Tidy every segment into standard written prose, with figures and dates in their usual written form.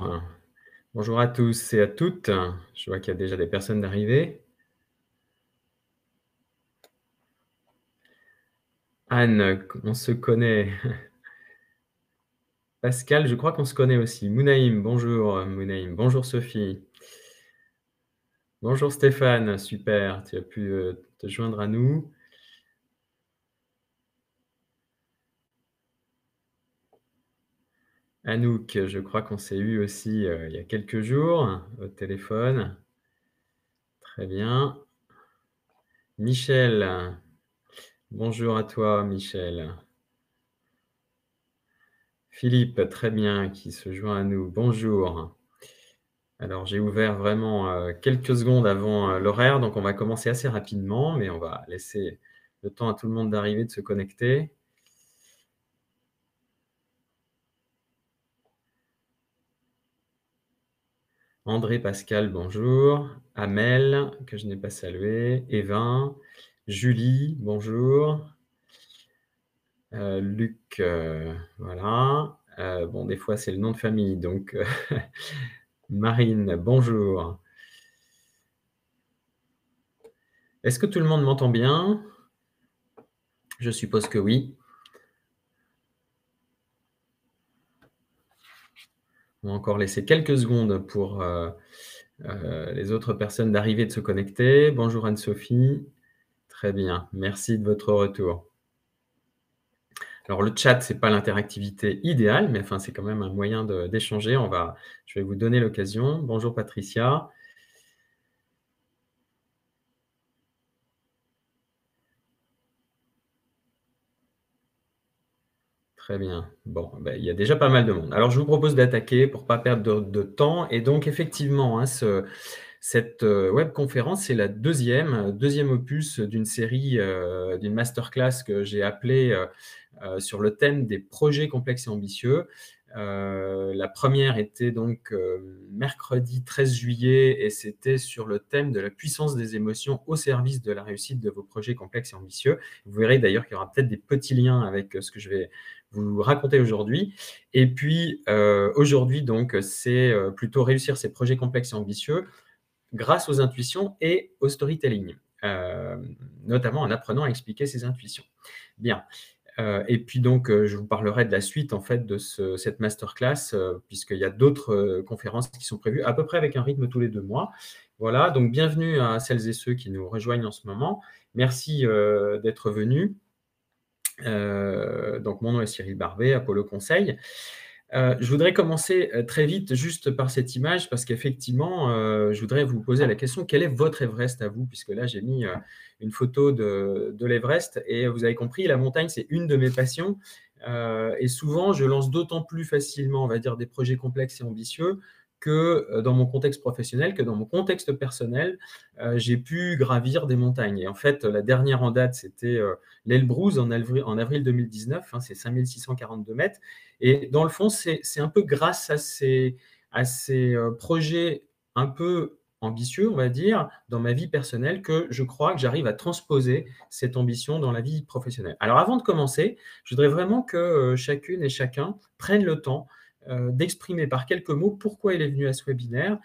Hein. Bonjour à tous et à toutes. Je vois qu'il y a déjà des personnes d'arrivée. Anne, on se connaît. Pascal, je crois qu'on se connaît aussi. Mounaïm, bonjour Mounaïm. Bonjour Sophie. Bonjour Stéphane, super, tu as pu te joindre à nous. Anouk, je crois qu'on s'est eu aussi il y a quelques jours au téléphone. Très bien. Michel, bonjour à toi Michel. Philippe, très bien, qui se joint à nous. Bonjour. Alors, j'ai ouvert vraiment, quelques secondes avant, l'horaire, donc on va commencer assez rapidement, mais on va laisser le temps à tout le monde d'arriver, de se connecter. André Pascal, bonjour. Amel, que je n'ai pas salué. Evin, Julie, bonjour. Luc, voilà. Bon, des fois, c'est le nom de famille, donc Marine, bonjour. Est-ce que tout le monde m'entend bien? Je suppose que oui. On va encore laisser quelques secondes pour, les autres personnes d'arriver, de se connecter. Bonjour Anne-Sophie. Très bien, merci de votre retour. Alors le chat, c'est pas l'interactivité idéale, mais enfin, c'est quand même un moyen d'échanger. Je vais vous donner l'occasion. Bonjour Patricia. Très bien. Bon, ben, il y a déjà pas mal de monde. Alors je vous propose d'attaquer pour pas perdre de temps et donc effectivement, hein, cette, webconférence, c'est la deuxième opus d'une série, d'une masterclass que j'ai appelée, sur le thème des projets complexes et ambitieux. La première était donc, mercredi 13 juillet et c'était sur le thème de la puissance des émotions au service de la réussite de vos projets complexes et ambitieux. Vous verrez d'ailleurs qu'il y aura peut-être des petits liens avec, ce que je vais vous raconter aujourd'hui. Et puis, aujourd'hui donc, c'est, plutôt réussir ces projets complexes et ambitieux grâce aux intuitions et au storytelling, notamment en apprenant à expliquer ses intuitions. Bien, et puis donc, je vous parlerai de la suite en fait de cette masterclass, puisqu'il y a d'autres, conférences qui sont prévues à peu près avec un rythme tous les 2 mois. Voilà, donc bienvenue à celles et ceux qui nous rejoignent en ce moment. Merci, d'être venus. Donc mon nom est Cyril Barbet, Apollo Conseil. Je voudrais commencer, très vite juste par cette image parce qu'effectivement, je voudrais vous poser la question: quel est votre Everest à vous? Puisque là, j'ai mis, une photo de l'Everest et vous avez compris, la montagne, c'est une de mes passions, et souvent, je lance d'autant plus facilement, on va dire, des projets complexes et ambitieux que, dans mon contexte professionnel, que dans mon contexte personnel, j'ai pu gravir des montagnes et en fait, la dernière en date, c'était, l'Elbrus en avril 2019, hein, c'est 5 642 mètres et dans le fond, c'est un peu grâce à ces projets un peu ambitieux, on va dire, dans ma vie personnelle, que je crois que j'arrive à transposer cette ambition dans la vie professionnelle. Alors avant de commencer, je voudrais vraiment que, chacune et chacun prenne le temps, d'exprimer par quelques mots pourquoi il est venu à ce webinaire.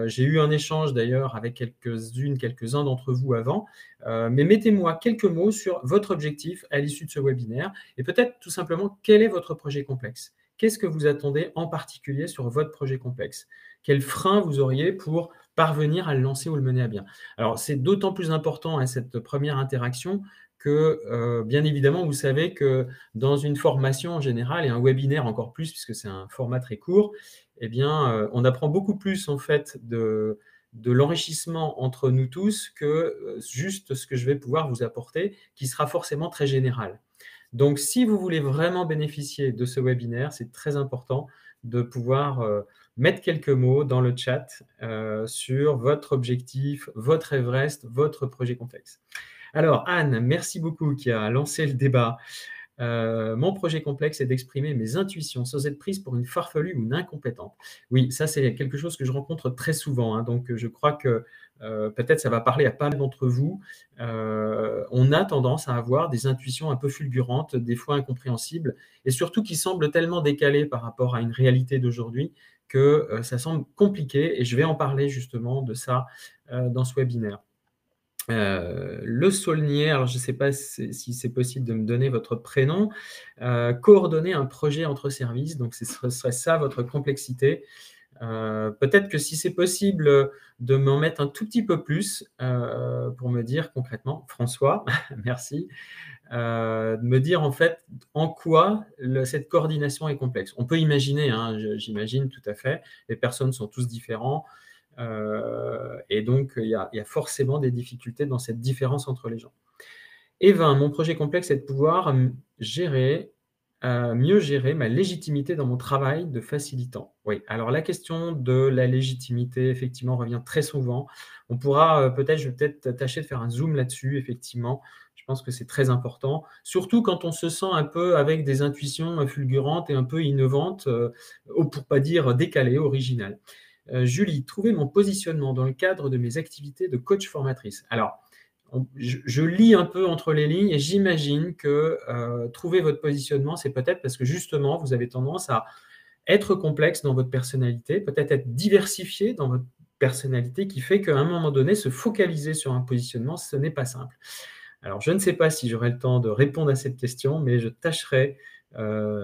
J'ai eu un échange d'ailleurs avec quelques-uns d'entre vous avant, mais mettez-moi quelques mots sur votre objectif à l'issue de ce webinaire et peut-être tout simplement quel est votre projet complexe. Qu'est-ce que vous attendez en particulier sur votre projet complexe? Quel frein vous auriez pour parvenir à le lancer ou le mener à bien? Alors, c'est d'autant plus important à cette première interaction que, bien évidemment, vous savez que dans une formation en général et un webinaire encore plus puisque c'est un format très court, eh bien, on apprend beaucoup plus en fait de l'enrichissement entre nous tous que, juste ce que je vais pouvoir vous apporter qui sera forcément très général. Donc, si vous voulez vraiment bénéficier de ce webinaire, c'est très important de pouvoir, mettre quelques mots dans le chat, sur votre objectif, votre Everest, votre projet complexe. Alors Anne, merci beaucoup qui a lancé le débat. Mon projet complexe est d'exprimer mes intuitions sans être prise pour une farfelue ou une incompétente. Oui, ça, c'est quelque chose que je rencontre très souvent, hein, donc je crois que, peut-être ça va parler à pas mal d'entre vous. On a tendance à avoir des intuitions un peu fulgurantes, des fois incompréhensibles et surtout qui semblent tellement décalées par rapport à une réalité d'aujourd'hui que ça semble compliqué et je vais en parler justement de ça dans ce webinaire. Le saulnier, alors je ne sais pas si c'est possible de me donner votre prénom, coordonner un projet entre services, donc ce serait ça votre complexité. Peut-être que si c'est possible de m'en mettre un tout petit peu plus pour me dire concrètement, François, merci, de me dire en fait en quoi cette coordination est complexe. On peut imaginer, hein, j'imagine tout à fait, les personnes sont tous différents et donc il y a forcément des difficultés dans cette différence entre les gens. Et 20, mon projet complexe est de pouvoir gérer, mieux gérer ma légitimité dans mon travail de facilitant. Oui, alors la question de la légitimité, effectivement, revient très souvent. On pourra je vais peut-être tâcher de faire un zoom là-dessus, effectivement. Je pense que c'est très important, surtout quand on se sent un peu avec des intuitions fulgurantes et un peu innovantes, pour pas dire décalées, originales. Julie, trouver mon positionnement dans le cadre de mes activités de coach formatrice. Alors, je lis un peu entre les lignes et j'imagine que trouver votre positionnement, c'est peut-être parce que justement, vous avez tendance à être complexe dans votre personnalité, peut-être être diversifié dans votre personnalité, qui fait qu'à un moment donné, se focaliser sur un positionnement, ce n'est pas simple. Alors, je ne sais pas si j'aurai le temps de répondre à cette question, mais je tâcherai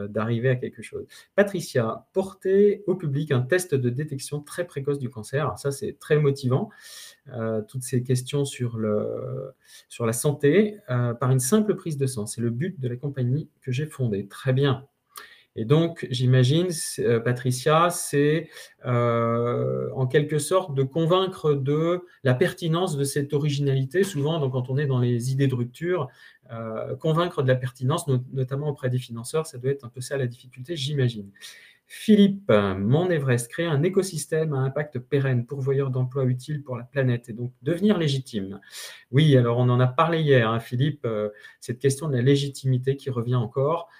d'arriver à quelque chose. Patricia, porter au public un test de détection très précoce du cancer. Alors ça, c'est très motivant. Toutes ces questions sur la santé par une simple prise de sang. C'est le but de la compagnie que j'ai fondée. Très bien. Et donc, j'imagine, Patricia, c'est en quelque sorte de convaincre de la pertinence de cette originalité. Souvent, donc, quand on est dans les idées de rupture, convaincre de la pertinence, notamment auprès des financeurs, ça doit être un peu ça la difficulté, j'imagine. Philippe, mon Everest, créer un écosystème à impact pérenne, pourvoyeur d'emplois utiles pour la planète et donc devenir légitime. Oui, alors on en a parlé hier, hein, Philippe, cette question de la légitimité qui revient encore.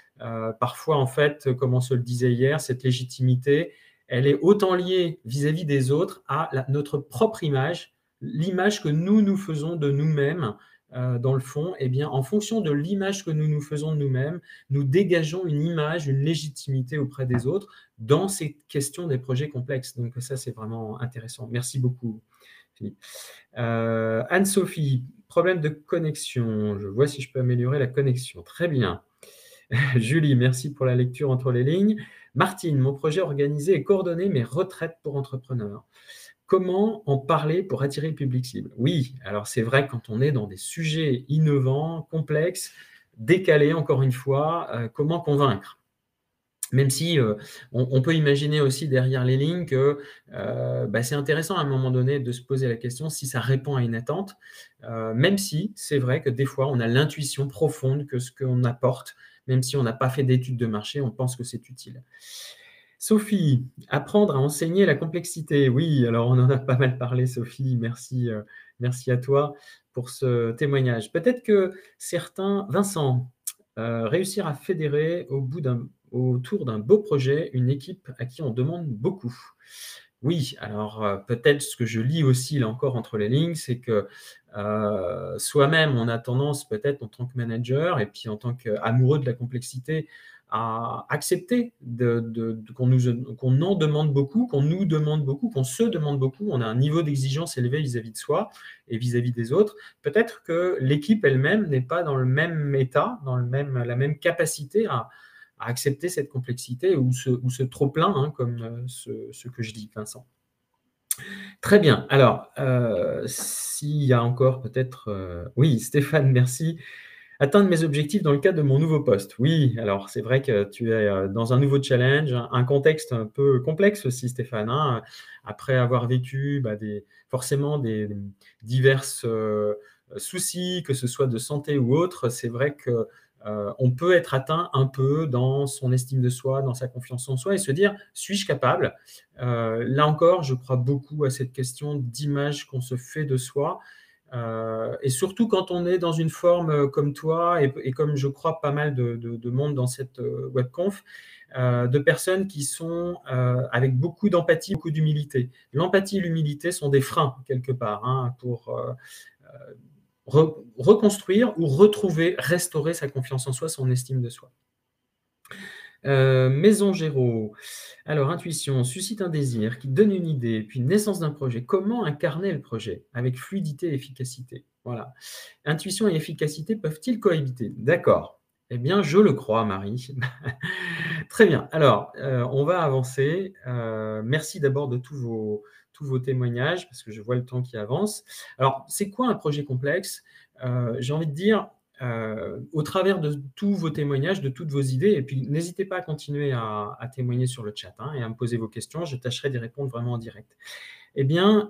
Parfois, en fait, comme on se le disait hier, cette légitimité, elle est autant liée vis-à-vis des autres à notre propre image, l'image que nous nous faisons de nous-mêmes. Dans le fond, eh bien, en fonction de l'image que nous nous faisons de nous-mêmes, nous dégageons une image, une légitimité auprès des autres dans ces questions des projets complexes. Donc ça, c'est vraiment intéressant. Merci beaucoup, Philippe. Anne-Sophie, problème de connexion. Je vois si je peux améliorer la connexion. Très bien. Julie, merci pour la lecture entre les lignes. Martine, mon projet organisé et coordonné mes retraites pour entrepreneurs. Comment en parler pour attirer le public cible? Oui, alors c'est vrai que quand on est dans des sujets innovants, complexes, décalés, encore une fois, comment convaincre? Même si on peut imaginer aussi derrière les lignes que c'est intéressant à un moment donné de se poser la question si ça répond à une attente, même si c'est vrai que des fois on a l'intuition profonde que ce qu'on apporte, même si on n'a pas fait d'études de marché, on pense que c'est utile. Sophie, apprendre à enseigner la complexité. Oui, alors on en a pas mal parlé, Sophie. Merci, merci à toi pour ce témoignage. Peut-être que certains, Vincent, réussir à fédérer autour d'un beau projet une équipe à qui on demande beaucoup. Oui, alors peut-être ce que je lis aussi, là encore, entre les lignes, c'est que soi-même, on a tendance peut-être en tant que manager et puis en tant qu'amoureux de la complexité à accepter qu'on en demande beaucoup, qu'on nous demande beaucoup, qu'on se demande beaucoup. On a un niveau d'exigence élevé vis-à-vis de soi et vis-à-vis des autres. Peut-être que l'équipe elle-même n'est pas dans le même état, dans la même capacité à accepter cette complexité ou ce trop-plein, hein, comme ce que je dis, Vincent. Très bien. Alors, s'il y a encore peut-être, oui, Stéphane, merci. Atteindre mes objectifs dans le cadre de mon nouveau poste. Oui, alors c'est vrai que tu es dans un nouveau challenge, un contexte un peu complexe aussi, Stéphane, hein. Après avoir vécu forcément des divers soucis, que ce soit de santé ou autre, c'est vrai que on peut être atteint un peu dans son estime de soi, dans sa confiance en soi et se dire: suis-je capable? Là encore, je crois beaucoup à cette question d'image qu'on se fait de soi. Et surtout quand on est dans une forme comme toi et comme je crois pas mal de monde dans cette webconf, de personnes qui sont avec beaucoup d'empathie, beaucoup d'humilité. L'empathie et l'humilité sont des freins quelque part, hein, pour reconstruire ou retrouver, restaurer sa confiance en soi, son estime de soi. Maison Géraud. Alors, intuition, suscite un désir qui donne une idée, puis naissance d'un projet. Comment incarner le projet avec fluidité et efficacité? Voilà. Intuition et efficacité peuvent-ils cohabiter? D'accord. Eh bien, je le crois, Marie. Très bien. Alors, on va avancer. Merci d'abord de tous vos témoignages, parce que je vois le temps qui avance. Alors, c'est quoi un projet complexe? J'ai envie de dire, au travers de tous vos témoignages, de toutes vos idées, et puis n'hésitez pas à continuer à témoigner sur le chat, hein, et à me poser vos questions. Je tâcherai d'y répondre vraiment en direct. Eh bien,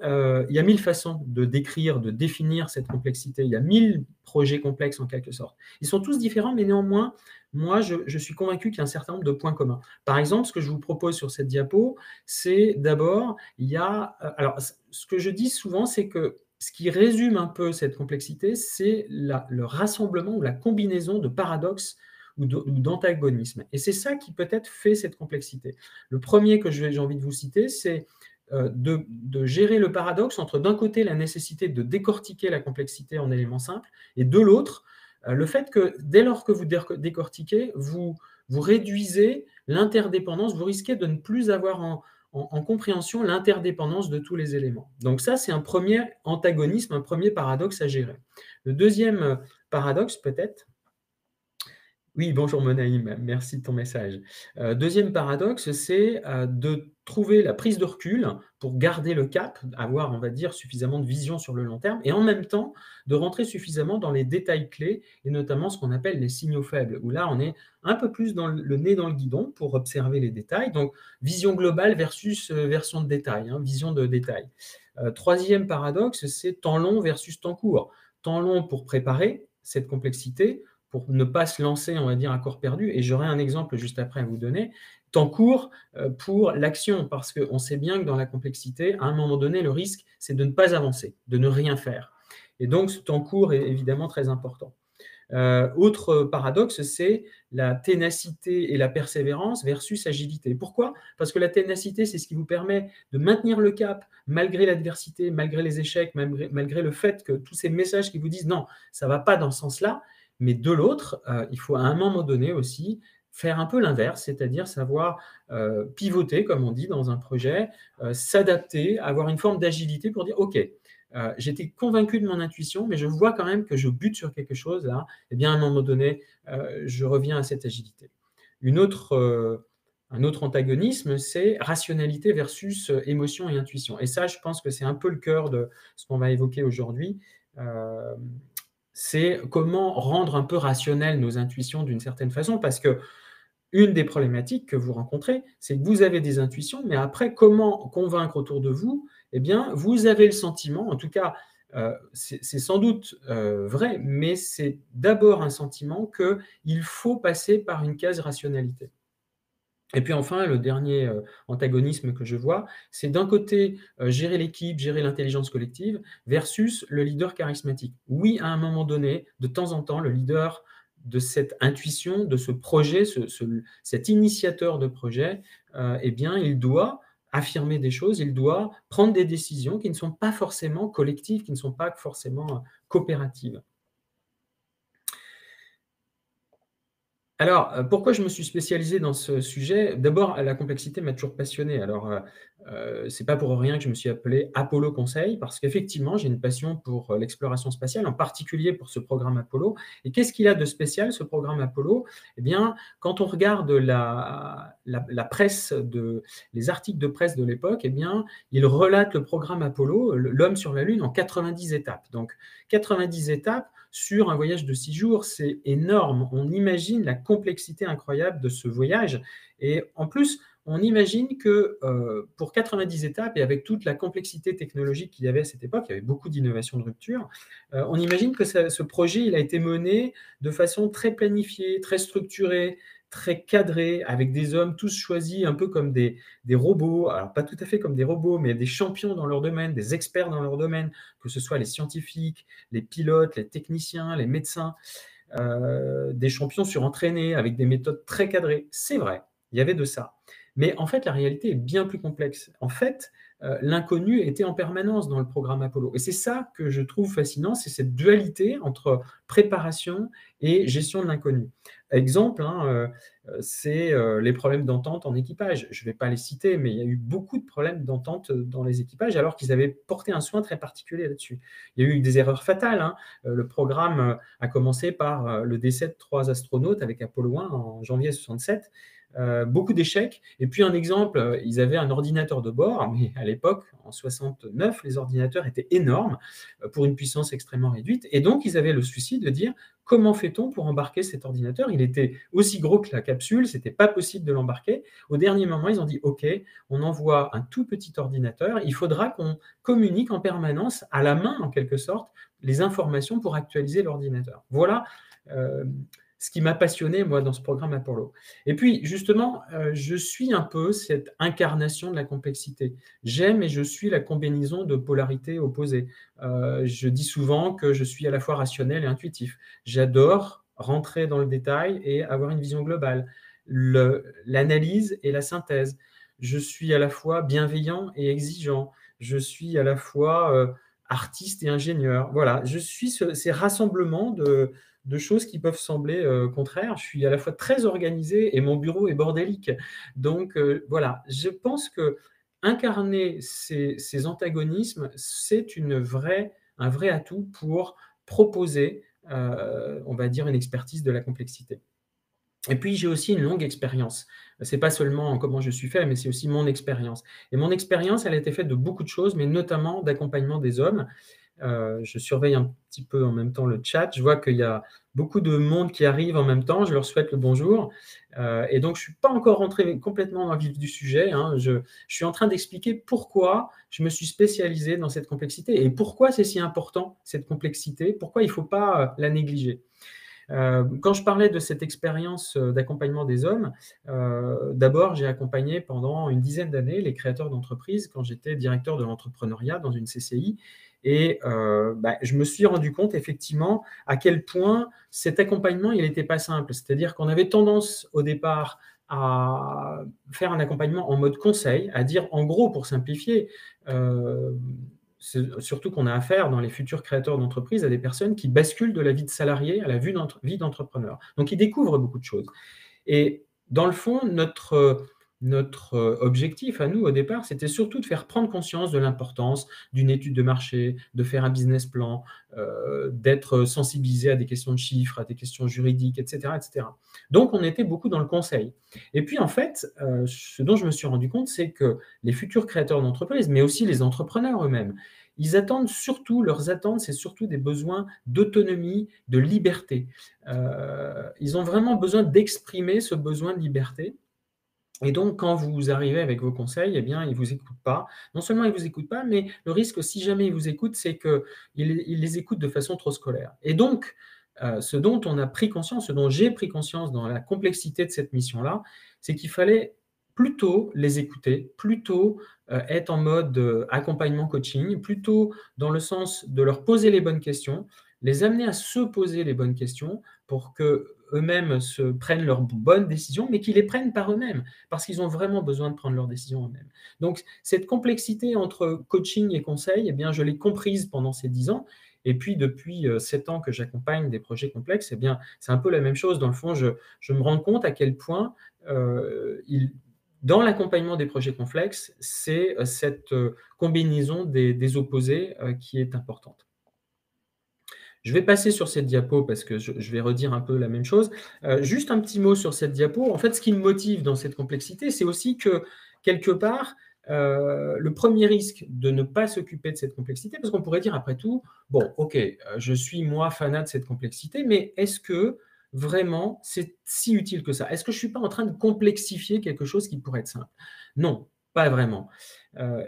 il y a 1000 façons de décrire, de définir cette complexité. Il y a 1000 projets complexes en quelque sorte. Ils sont tous différents, mais néanmoins, moi, je suis convaincu qu'il y a un certain nombre de points communs. Par exemple, ce que je vous propose sur cette diapo, c'est d'abord, il y a, alors, ce que je dis souvent, c'est que ce qui résume un peu cette complexité, c'est le rassemblement ou la combinaison de paradoxes ou d'antagonismes. Et c'est ça qui peut-être fait cette complexité. Le premier que j'ai envie de vous citer, c'est de gérer le paradoxe entre d'un côté la nécessité de décortiquer la complexité en éléments simples et de l'autre le fait que dès lors que vous décortiquez, vous réduisez l'interdépendance, vous risquez de ne plus avoir en compréhension l'interdépendance de tous les éléments. Donc ça, c'est un premier antagonisme, un premier paradoxe à gérer. Le deuxième paradoxe peut-être, oui, bonjour Monaïm, merci de ton message. Deuxième paradoxe, c'est de trouver la prise de recul pour garder le cap, avoir, on va dire, suffisamment de vision sur le long terme, et en même temps, de rentrer suffisamment dans les détails clés, et notamment ce qu'on appelle les signaux faibles, où là, on est un peu plus dans le nez dans le guidon pour observer les détails. Donc, vision globale versus version de détail, hein, vision de détail. Troisième paradoxe, c'est temps long versus temps court. Temps long pour préparer cette complexité, pour ne pas se lancer, on va dire, à corps perdu. Et j'aurai un exemple juste après à vous donner. Temps court pour l'action, parce qu'on sait bien que dans la complexité, à un moment donné, le risque, c'est de ne pas avancer, de ne rien faire. Et donc, ce temps court est évidemment très important. Autre paradoxe, c'est la ténacité et la persévérance versus agilité. Pourquoi? Parce que la ténacité, c'est ce qui vous permet de maintenir le cap malgré l'adversité, malgré les échecs, malgré le fait que tous ces messages qui vous disent non, ça ne va pas dans ce sens-là. Mais de l'autre, il faut à un moment donné aussi faire un peu l'inverse, c'est-à-dire savoir pivoter, comme on dit dans un projet, s'adapter, avoir une forme d'agilité pour dire OK, j'étais convaincu de mon intuition, mais je vois quand même que je bute sur quelque chose là. Eh bien, à un moment donné, je reviens à cette agilité. Un autre antagonisme, c'est rationalité versus émotion et intuition. Et ça, je pense que c'est un peu le cœur de ce qu'on va évoquer aujourd'hui. Euh, c'est comment rendre un peu rationnelles nos intuitions d'une certaine façon, parce que une des problématiques que vous rencontrez, c'est que vous avez des intuitions, mais après, comment convaincre autour de vous? Eh bien, vous avez le sentiment, en tout cas, c'est sans doute vrai, mais c'est d'abord un sentiment qu'il faut passer par une case rationalité. Et puis enfin, le dernier antagonisme que je vois, c'est d'un côté gérer l'équipe, gérer l'intelligence collective, versus le leader charismatique. Oui, à un moment donné, de temps en temps, le leader de cette intuition, de ce projet, cet initiateur de projet, eh bien, il doit affirmer des choses, il doit prendre des décisions qui ne sont pas forcément collectives, qui ne sont pas forcément coopératives. Alors, pourquoi je me suis spécialisé dans ce sujet? D'abord, la complexité m'a toujours passionné. Alors, c'est pas pour rien que je me suis appelé Apollo Conseil, parce qu'effectivement, j'ai une passion pour l'exploration spatiale, en particulier pour ce programme Apollo. Et qu'est-ce qu'il a de spécial, ce programme Apollo? Eh bien, quand on regarde la presse les articles de presse de l'époque, eh bien, il relate le programme Apollo, l'homme sur la Lune, en 90 étapes. Donc, 90 étapes sur un voyage de 6 jours, c'est énorme. On imagine la complexité incroyable de ce voyage. Et en plus, on imagine que pour 90 étapes, et avec toute la complexité technologique qu'il y avait à cette époque, il y avait beaucoup d'innovations de rupture, on imagine que ce projet il a été mené de façon très planifiée, très structurée, très cadrée, avec des hommes tous choisis un peu comme des robots, alors pas tout à fait comme des robots, mais des champions dans leur domaine, des experts dans leur domaine, que ce soit les scientifiques, les pilotes, les techniciens, les médecins, des champions surentraînés avec des méthodes très cadrées. C'est vrai, il y avait de ça. Mais en fait, la réalité est bien plus complexe. En fait, l'inconnu était en permanence dans le programme Apollo. Et c'est ça que je trouve fascinant, c'est cette dualité entre préparation et gestion de l'inconnu. Exemple, hein, c'est les problèmes d'entente en équipage. Je ne vais pas les citer, mais il y a eu beaucoup de problèmes d'entente dans les équipages alors qu'ils avaient porté un soin très particulier là-dessus. Il y a eu des erreurs fatales, hein. Le programme a commencé par le décès de 3 astronautes avec Apollo 1 en janvier 67. Beaucoup d'échecs. Et puis un exemple, ils avaient un ordinateur de bord, mais à l'époque, en 69, les ordinateurs étaient énormes pour une puissance extrêmement réduite. Et donc, ils avaient le souci de dire comment fait-on pour embarquer cet ordinateur? Il était aussi gros que la capsule, c'était pas possible de l'embarquer. Au dernier moment, ils ont dit OK, on envoie un tout petit ordinateur, il faudra qu'on communique en permanence, à la main en quelque sorte, les informations pour actualiser l'ordinateur. Voilà euh, ce qui m'a passionné, moi, dans ce programme Apollo. Et puis, justement, je suis un peu cette incarnation de la complexité. J'aime et je suis la combinaison de polarités opposées. Je dis souvent que je suis à la fois rationnel et intuitif. J'adore rentrer dans le détail et avoir une vision globale, l'analyse et la synthèse. Je suis à la fois bienveillant et exigeant. Je suis à la fois artiste et ingénieur. Voilà, je suis ces rassemblements de choses qui peuvent sembler contraires. Je suis à la fois très organisé et mon bureau est bordélique. Donc voilà, je pense que incarner ces antagonismes, c'est un vrai atout pour proposer, on va dire, une expertise de la complexité. Et puis, j'ai aussi une longue expérience. C'est pas seulement comment je suis fait, mais c'est aussi mon expérience. Et mon expérience, elle a été faite de beaucoup de choses, mais notamment d'accompagnement des hommes. Je surveille un petit peu en même temps le chat. Je vois qu'il y a beaucoup de monde qui arrive en même temps. Je leur souhaite le bonjour. Et donc, je ne suis pas encore rentré complètement dans le vif du sujet, hein. Je suis en train d'expliquer pourquoi je me suis spécialisé dans cette complexité et pourquoi c'est si important, cette complexité, pourquoi il ne faut pas la négliger. Quand je parlais de cette expérience d'accompagnement des hommes, d'abord, j'ai accompagné pendant une dizaine d'années les créateurs d'entreprises quand j'étais directeur de l'entrepreneuriat dans une CCI. Et je me suis rendu compte effectivement à quel point cet accompagnement, il n'était pas simple. C'est-à-dire qu'on avait tendance au départ à faire un accompagnement en mode conseil, à dire en gros, pour simplifier, surtout qu'on a affaire dans les futurs créateurs d'entreprises à des personnes qui basculent de la vie de salarié à la vie d'entrepreneur. Donc, ils découvrent beaucoup de choses. Et dans le fond, notre objectif à nous, au départ, c'était surtout de faire prendre conscience de l'importance d'une étude de marché, de faire un business plan, d'être sensibilisé à des questions de chiffres, à des questions juridiques, etc., etc. Donc, on était beaucoup dans le conseil. Et puis, en fait, ce dont je me suis rendu compte, c'est que les futurs créateurs d'entreprises, mais aussi les entrepreneurs eux-mêmes, ils attendent surtout, leurs attentes, c'est surtout des besoins d'autonomie, de liberté. Ils ont vraiment besoin d'exprimer ce besoin de liberté. Et donc, quand vous arrivez avec vos conseils, eh bien, ils ne vous écoutent pas. Non seulement ils ne vous écoutent pas, mais le risque, si jamais ils vous écoutent, c'est qu'ils les écoutent de façon trop scolaire. Et donc, ce dont on a pris conscience, ce dont j'ai pris conscience dans la complexité de cette mission-là, c'est qu'il fallait plutôt les écouter, plutôt être en mode accompagnement coaching, plutôt dans le sens de leur poser les bonnes questions, les amener à se poser les bonnes questions pour que eux-mêmes se prennent leurs bonnes décisions, mais qu'ils les prennent par eux-mêmes, parce qu'ils ont vraiment besoin de prendre leurs décisions eux-mêmes. Donc, cette complexité entre coaching et conseil, eh bien, je l'ai comprise pendant ces 10 ans. Et puis, depuis 7 ans que j'accompagne des projets complexes, eh bien, c'est un peu la même chose. Dans le fond, je me rends compte à quel point dans l'accompagnement des projets complexes, c'est cette combinaison des opposés qui est importante. Je vais passer sur cette diapo parce que je vais redire un peu la même chose. Juste un petit mot sur cette diapo. En fait, ce qui me motive dans cette complexité, c'est aussi que, quelque part, le premier risque de ne pas s'occuper de cette complexité, parce qu'on pourrait dire après tout, bon, ok, je suis moi fanat de cette complexité, mais est-ce que vraiment c'est si utile que ça? Est-ce que je ne suis pas en train de complexifier quelque chose qui pourrait être simple? Non, pas vraiment.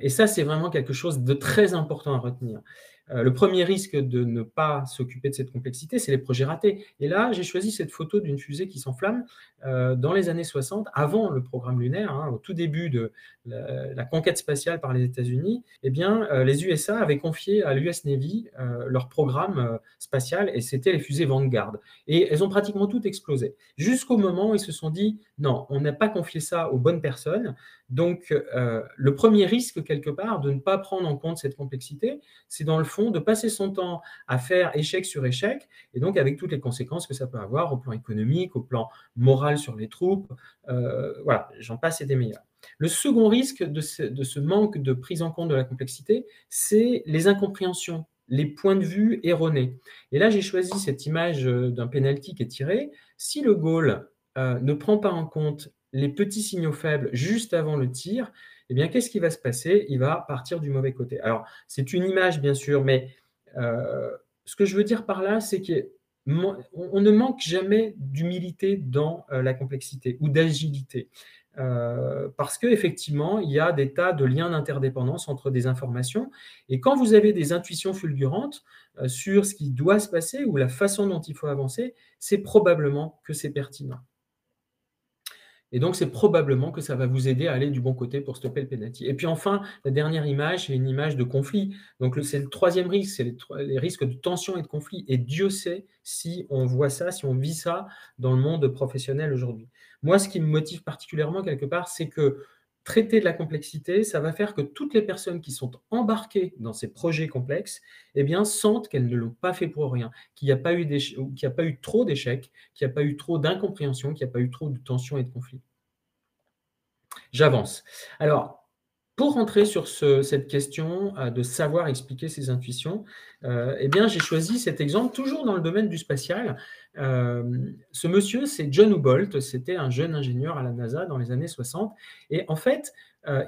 Et ça, c'est vraiment quelque chose de très important à retenir. Le premier risque de ne pas s'occuper de cette complexité, c'est les projets ratés. Et là, j'ai choisi cette photo d'une fusée qui s'enflamme dans les années 60, avant le programme lunaire, hein, au tout début de la conquête spatiale par les États-Unis. Eh bien, les USA avaient confié à l'US Navy leur programme spatial, et c'était les fusées Vanguard. Et elles ont pratiquement toutes explosé. Jusqu'au moment où ils se sont dit, non, on n'a pas confié ça aux bonnes personnes. Donc, le premier risque, quelque part, de ne pas prendre en compte cette complexité, c'est dans le fond de passer son temps à faire échec sur échec, et donc avec toutes les conséquences que ça peut avoir au plan économique, au plan moral sur les troupes, voilà, j'en passe et des meilleurs. Le second risque de ce manque de prise en compte de la complexité, c'est les incompréhensions, les points de vue erronés. Et là, j'ai choisi cette image d'un penalty qui est tiré. Si le goal ne prend pas en compte les petits signaux faibles juste avant le tir, eh bien, qu'est-ce qui va se passer? Il va partir du mauvais côté. Alors, c'est une image, bien sûr, mais ce que je veux dire par là, c'est qu'on ne manque jamais d'humilité dans la complexité ou d'agilité. Parce qu'effectivement, il y a des tas de liens d'interdépendance entre des informations. Et quand vous avez des intuitions fulgurantes sur ce qui doit se passer ou la façon dont il faut avancer, c'est probablement que c'est pertinent. Et donc, c'est probablement que ça va vous aider à aller du bon côté pour stopper le penalty. Et puis enfin, la dernière image, c'est une image de conflit. Donc, c'est le troisième risque, c'est les risques de tension et de conflit. Et Dieu sait si on voit ça, si on vit ça dans le monde professionnel aujourd'hui. Moi, ce qui me motive particulièrement quelque part, c'est que traiter de la complexité, ça va faire que toutes les personnes qui sont embarquées dans ces projets complexes, eh bien, sentent qu'elles ne l'ont pas fait pour rien, qu'il n'y a pas eu qu'il n'y a pas eu trop d'échecs, qu'il n'y a pas eu trop d'incompréhension, qu'il n'y a pas eu trop de tensions et de conflits. J'avance. Alors, pour rentrer sur cette question de savoir expliquer ses intuitions, eh bien, j'ai choisi cet exemple toujours dans le domaine du spatial. Ce monsieur, c'est John Houbolt. C'était un jeune ingénieur à la NASA dans les années 60. Et en fait,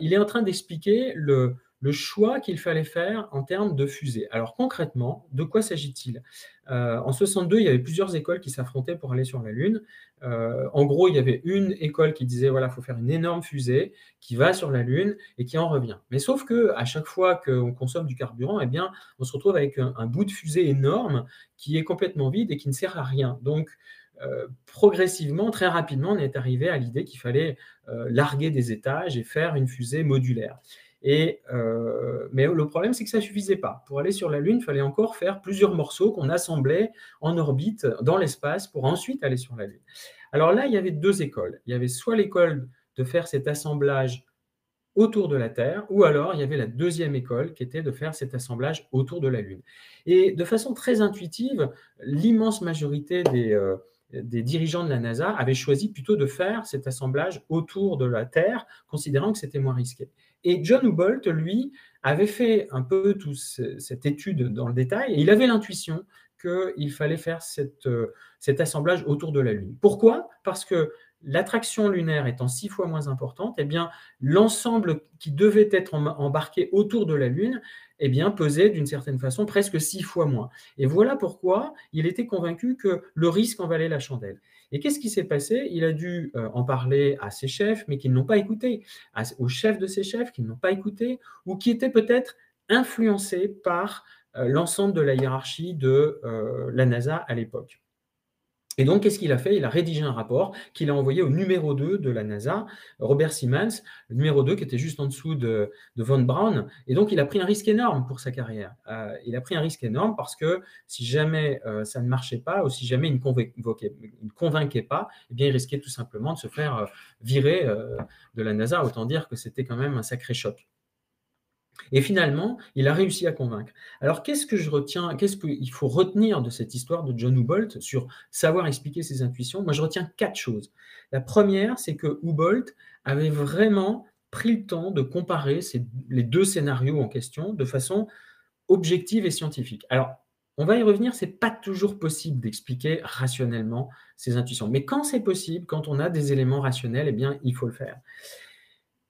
il est en train d'expliquer le choix qu'il fallait faire en termes de fusée. Alors concrètement, de quoi s'agit-il? En 62, il y avait plusieurs écoles qui s'affrontaient pour aller sur la Lune. En gros, il y avait une école qui disait, voilà, il faut faire une énorme fusée qui va sur la Lune et qui en revient. Mais sauf que à chaque fois qu'on consomme du carburant, eh bien, on se retrouve avec un bout de fusée énorme qui est complètement vide et qui ne sert à rien. Donc, progressivement, très rapidement, on est arrivé à l'idée qu'il fallait larguer des étages et faire une fusée modulaire. Mais le problème, c'est que ça ne suffisait pas. Pour aller sur la Lune, il fallait encore faire plusieurs morceaux qu'on assemblait en orbite, dans l'espace, pour ensuite aller sur la Lune. Alors là, il y avait deux écoles. Il y avait soit l'école de faire cet assemblage autour de la Terre, ou alors il y avait la deuxième école qui était de faire cet assemblage autour de la Lune. Et de façon très intuitive, l'immense majorité des dirigeants de la NASA avaient choisi plutôt de faire cet assemblage autour de la Terre, considérant que c'était moins risqué. Et John Houbolt, lui, avait fait un peu toute cette étude dans le détail, et il avait l'intuition qu'il fallait faire cet assemblage autour de la Lune. Pourquoi? Parce que l'attraction lunaire étant 6 fois moins importante, eh bien, l'ensemble qui devait être embarqué autour de la Lune, eh bien, pesait d'une certaine façon presque 6 fois moins. Et voilà pourquoi il était convaincu que le risque en valait la chandelle. Et qu'est-ce qui s'est passé? Il a dû en parler à ses chefs, mais qui ne l'ont pas écouté, aux chefs de ses chefs qui ne l'ont pas écouté, ou qui étaient peut-être influencés par l'ensemble de la hiérarchie de la NASA à l'époque. Et donc, qu'est-ce qu'il a fait? Il a rédigé un rapport qu'il a envoyé au numéro 2 de la NASA, Robert Simmons, le numéro 2 qui était juste en dessous de Von Braun. Et donc, il a pris un risque énorme pour sa carrière. Il a pris un risque énorme parce que si jamais ça ne marchait pas, ou si jamais il ne convainquait pas, eh bien, il risquait tout simplement de se faire virer de la NASA. Autant dire que c'était quand même un sacré choc. Et finalement, il a réussi à convaincre. Alors, qu'est-ce que je retiens, qu'est-ce qu'il faut retenir de cette histoire de John Houbolt sur savoir expliquer ses intuitions? Moi, je retiens 4 choses. La première, c'est que Houbolt avait vraiment pris le temps de comparer les deux scénarios en question de façon objective et scientifique. Alors, on va y revenir, c'est pas toujours possible d'expliquer rationnellement ses intuitions. Mais quand c'est possible, quand on a des éléments rationnels, eh bien, il faut le faire.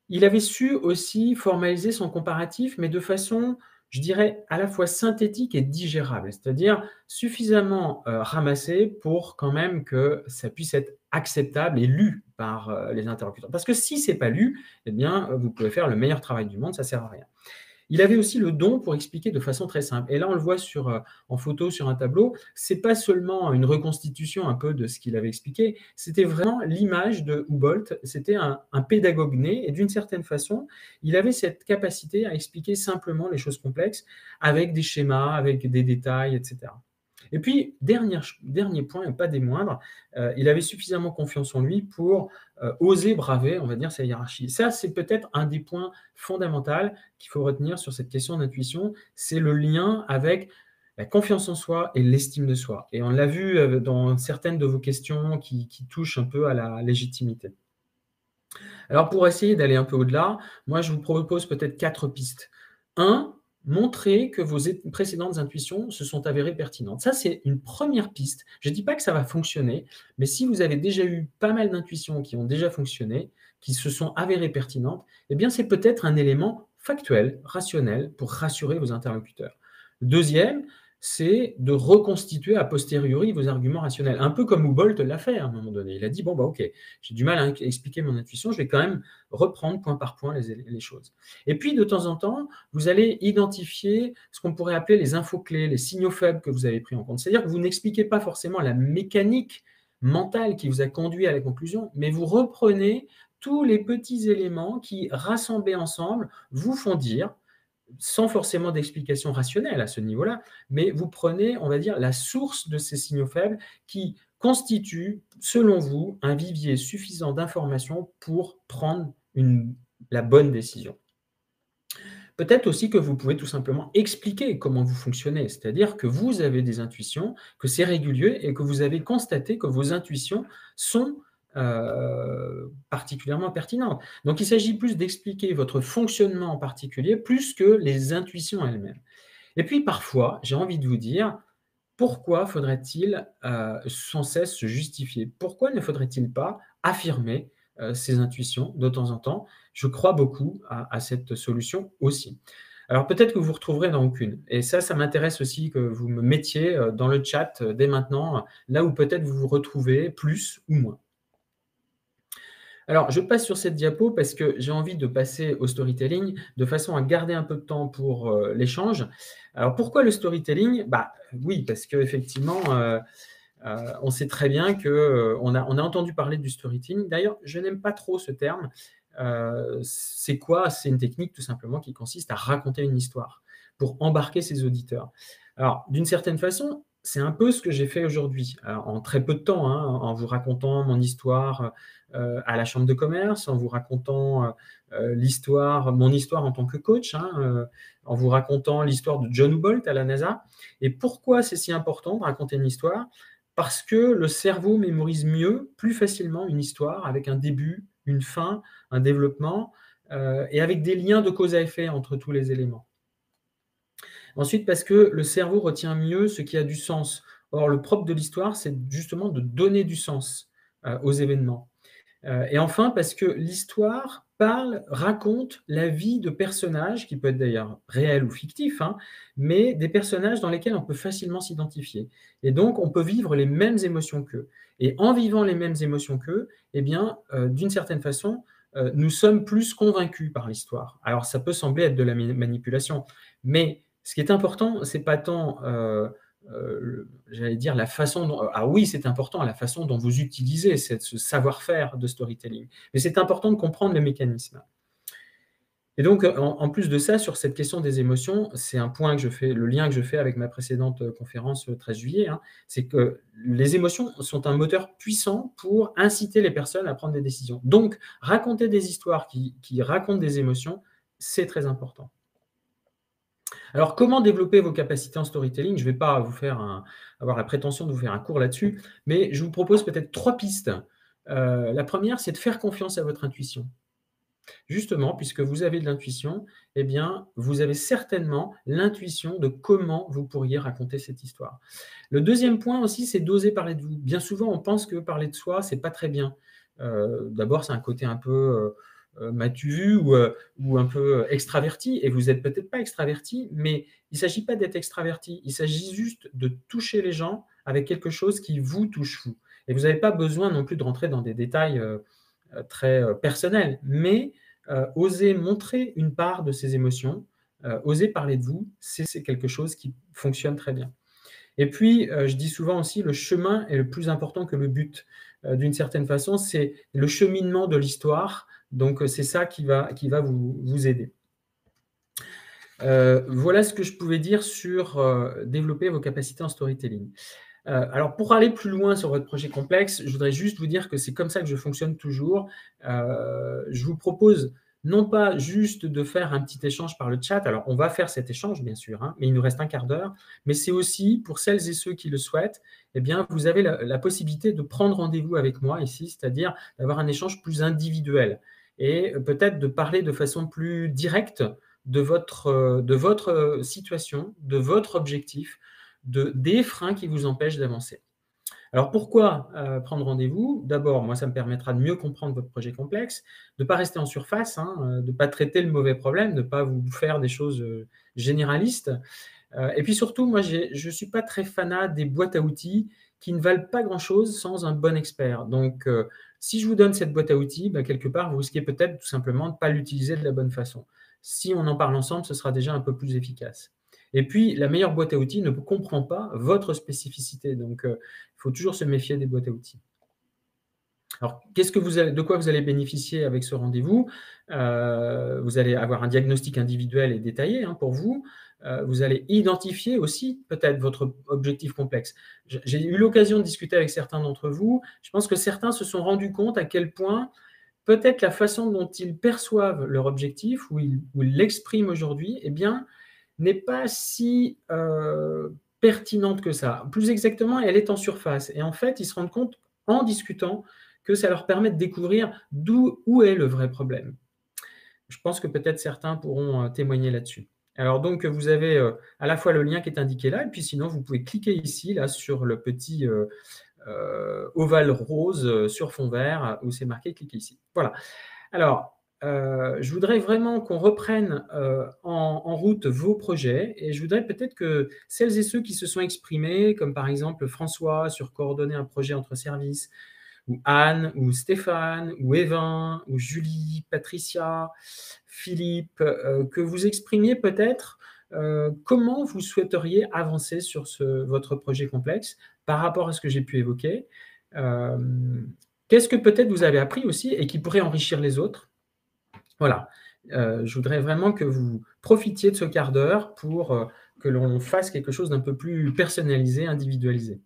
Il avait su aussi formaliser son comparatif, mais de façon, je dirais, à la fois synthétique et digérable, c'est-à-dire suffisamment ramassée pour quand même que ça puisse être acceptable et lu par les interlocuteurs. Parce que si c'est pas lu, eh bien, vous pouvez faire le meilleur travail du monde, ça sert à rien. Il avait aussi le don pour expliquer de façon très simple. Et là, on le voit en photo sur un tableau. C'est pas seulement une reconstitution un peu de ce qu'il avait expliqué, c'était vraiment l'image de Humboldt. C'était un pédagogue né, et d'une certaine façon, il avait cette capacité à expliquer simplement les choses complexes avec des schémas, avec des détails, etc. Et puis, dernier point, et pas des moindres, il avait suffisamment confiance en lui pour oser braver, on va dire, sa hiérarchie. Ça, c'est peut-être un des points fondamentaux qu'il faut retenir sur cette question d'intuition, c'est le lien avec la confiance en soi et l'estime de soi. Et on l'a vu dans certaines de vos questions qui touchent un peu à la légitimité. Alors, pour essayer d'aller un peu au-delà, moi, je vous propose peut-être 4 pistes. 1, montrer que vos précédentes intuitions se sont avérées pertinentes. Ça, c'est une première piste. Je ne dis pas que ça va fonctionner, mais si vous avez déjà eu pas mal d'intuitions qui ont déjà fonctionné, qui se sont avérées pertinentes, eh bien, c'est peut-être un élément factuel, rationnel, pour rassurer vos interlocuteurs. Deuxième, c'est de reconstituer a posteriori vos arguments rationnels. Un peu comme Humboldt l'a fait à un moment donné. Il a dit, bon, bah, ok, j'ai du mal à expliquer mon intuition, je vais quand même reprendre point par point les choses. Et puis, de temps en temps, vous allez identifier ce qu'on pourrait appeler les infos clés, les signaux faibles que vous avez pris en compte. C'est-à-dire que vous n'expliquez pas forcément la mécanique mentale qui vous a conduit à la conclusion, mais vous reprenez tous les petits éléments qui, rassemblés ensemble, vous font dire, sans forcément d'explication rationnelle à ce niveau-là, mais vous prenez, on va dire, la source de ces signaux faibles qui constituent, selon vous, un vivier suffisant d'informations pour prendre la bonne décision. Peut-être aussi que vous pouvez tout simplement expliquer comment vous fonctionnez, c'est-à-dire que vous avez des intuitions, que c'est régulier et que vous avez constaté que vos intuitions sont particulièrement pertinentes. Donc, il s'agit plus d'expliquer votre fonctionnement en particulier, plus que les intuitions elles-mêmes. Et puis, parfois, j'ai envie de vous dire, pourquoi faudrait-il sans cesse se justifier? Pourquoi ne faudrait-il pas affirmer ses intuitions de temps en temps? Je crois beaucoup à cette solution aussi. Alors peut-être que vous ne vous retrouverez dans aucune. Et ça m'intéresse aussi que vous me mettiez dans le chat dès maintenant, là où peut-être vous vous retrouvez plus ou moins. Alors, je passe sur cette diapo parce que j'ai envie de passer au storytelling de façon à garder un peu de temps pour l'échange. Alors, pourquoi le storytelling? Bah, oui, parce qu'effectivement, on sait très bien qu'on a entendu parler du storytelling. D'ailleurs, je n'aime pas trop ce terme. C'est quoi? C'est une technique tout simplement qui consiste à raconter une histoire pour embarquer ses auditeurs. Alors, d'une certaine façon, c'est un peu ce que j'ai fait aujourd'hui, en très peu de temps, hein, en vous racontant mon histoire à la chambre de commerce, en vous racontant mon histoire en tant que coach, hein, en vous racontant l'histoire de John Humboldt à la NASA. Et pourquoi c'est si important de raconter une histoire? Parce que le cerveau mémorise mieux, plus facilement une histoire avec un début, une fin, un développement, et avec des liens de cause à effet entre tous les éléments. Ensuite, parce que le cerveau retient mieux ce qui a du sens. Or, le propre de l'histoire, c'est justement de donner du sens aux événements. Et enfin, parce que l'histoire raconte la vie de personnages, qui peut être d'ailleurs réels ou fictifs, hein, mais des personnages dans lesquels on peut facilement s'identifier. Et donc, on peut vivre les mêmes émotions qu'eux. Et en vivant les mêmes émotions qu'eux, eh bien, d'une certaine façon, nous sommes plus convaincus par l'histoire. Alors, ça peut sembler être de la manipulation, mais ce qui est important, c'est pas tant j'allais dire la façon dont ah oui, c'est important la façon dont vous utilisez ce savoir-faire de storytelling, mais c'est important de comprendre les mécanismes. Et donc, en plus de ça, sur cette question des émotions, c'est un point que je fais le lien que je fais avec ma précédente conférence le 13 juillet, hein, c'est que les émotions sont un moteur puissant pour inciter les personnes à prendre des décisions. Donc, raconter des histoires qui racontent des émotions, c'est très important. Alors, comment développer vos capacités en storytelling? Je ne vais pas avoir la prétention de vous faire un cours là-dessus, mais je vous propose peut-être 3 pistes. La première, c'est de faire confiance à votre intuition. Justement, puisque vous avez de l'intuition, eh bien, vous avez certainement l'intuition de comment vous pourriez raconter cette histoire. Le deuxième point aussi, c'est d'oser parler de vous. Bien souvent, on pense que parler de soi, c'est pas très bien. D'abord, c'est un côté un peu m'as-tu vu ou un peu extraverti, et vous n'êtes peut-être pas extraverti, mais il ne s'agit pas d'être extraverti, il s'agit juste de toucher les gens avec quelque chose qui vous touche vous. Et vous n'avez pas besoin non plus de rentrer dans des détails très personnels, mais oser montrer une part de ces émotions osez parler de vous, c'est quelque chose qui fonctionne très bien. Et puis, je dis souvent aussi, le chemin est le plus important que le but. D'une certaine façon, c'est le cheminement de l'histoire, donc c'est ça qui va vous aider. Voilà ce que je pouvais dire sur, développer vos capacités en storytelling. Alors pour aller plus loin sur votre projet complexe, je voudrais juste vous dire que c'est comme ça que je fonctionne toujours. Je vous propose non pas juste de faire un petit échange par le chat, alors on va faire cet échange bien sûr, hein, mais il nous reste un quart d'heure, mais c'est aussi pour celles et ceux qui le souhaitent, eh bien vous avez la possibilité de prendre rendez-vous avec moi ici, c'est-à-dire d'avoir un échange plus individuel et peut-être de parler de façon plus directe de votre situation, de votre objectif, des freins qui vous empêchent d'avancer. Alors pourquoi prendre rendez-vous? D'abord, moi, ça me permettra de mieux comprendre votre projet complexe, de ne pas rester en surface, hein, de ne pas traiter le mauvais problème, de ne pas vous faire des choses généralistes. Et puis surtout, moi, je ne suis pas très fanat des boîtes à outils qui ne valent pas grand-chose sans un bon expert. Donc, si je vous donne cette boîte à outils, bah, quelque part, vous risquez peut-être tout simplement de ne pas l'utiliser de la bonne façon. Si on en parle ensemble, ce sera déjà un peu plus efficace. Et puis, la meilleure boîte à outils ne comprend pas votre spécificité. Donc, il faut toujours se méfier des boîtes à outils. Alors, de quoi vous allez bénéficier avec ce rendez-vous? Vous allez avoir un diagnostic individuel et détaillé, hein, pour vous. Vous allez identifier aussi peut-être votre objectif complexe. J'ai eu l'occasion de discuter avec certains d'entre vous. Je pense que certains se sont rendus compte à quel point peut-être la façon dont ils perçoivent leur objectif ou ils l'expriment aujourd'hui, eh bien, n'est pas si, pertinente que ça. Plus exactement, elle est en surface et en fait, ils se rendent compte, en discutant, que ça leur permet de découvrir où est le vrai problème. Je pense que peut-être certains pourront, témoigner là-dessus. Alors donc, vous avez, à la fois le lien qui est indiqué là et puis sinon vous pouvez cliquer ici, là, sur le petit, ovale rose, sur fond vert où c'est marqué «Cliquez ici». Voilà. Alors, je voudrais vraiment qu'on reprenne, en route vos projets et je voudrais peut-être que celles et ceux qui se sont exprimés, comme par exemple François sur coordonner un projet entre services, ou Anne, ou Stéphane, ou Évin, ou Julie, Patricia, Philippe, que vous exprimiez peut-être, comment vous souhaiteriez avancer sur votre projet complexe par rapport à ce que j'ai pu évoquer. Qu'est-ce que peut-être vous avez appris aussi et qui pourrait enrichir les autres? Voilà, je voudrais vraiment que vous profitiez de ce quart d'heure pour, que l'on fasse quelque chose d'un peu plus personnalisé, individualisé.